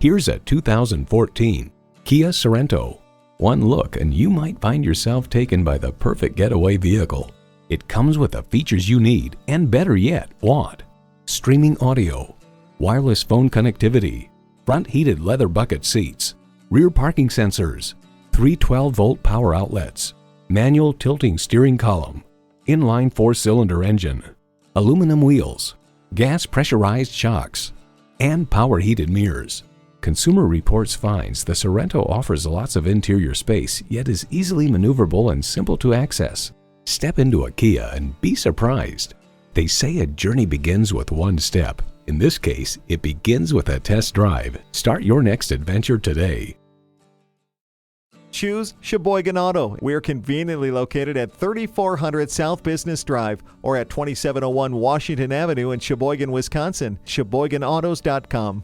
Here's a 2014 Kia Sorento. One look and you might find yourself taken by the perfect getaway vehicle. It comes with the features you need and, better yet, want. Streaming audio, wireless phone connectivity, front heated leather bucket seats, rear parking sensors, 3 12-volt power outlets, manual tilting steering column, inline 4-cylinder engine, aluminum wheels, gas pressurized shocks, and power heated mirrors. Consumer Reports finds the Sorento offers lots of interior space, yet is easily maneuverable and simple to access. Step into a Kia and be surprised. They say a journey begins with one step. In this case, it begins with a test drive. Start your next adventure today. Choose Sheboygan Auto. We're conveniently located at 3400 South Business Drive or at 2701 Washington Avenue in Sheboygan, Wisconsin. SheboyganAutos.com.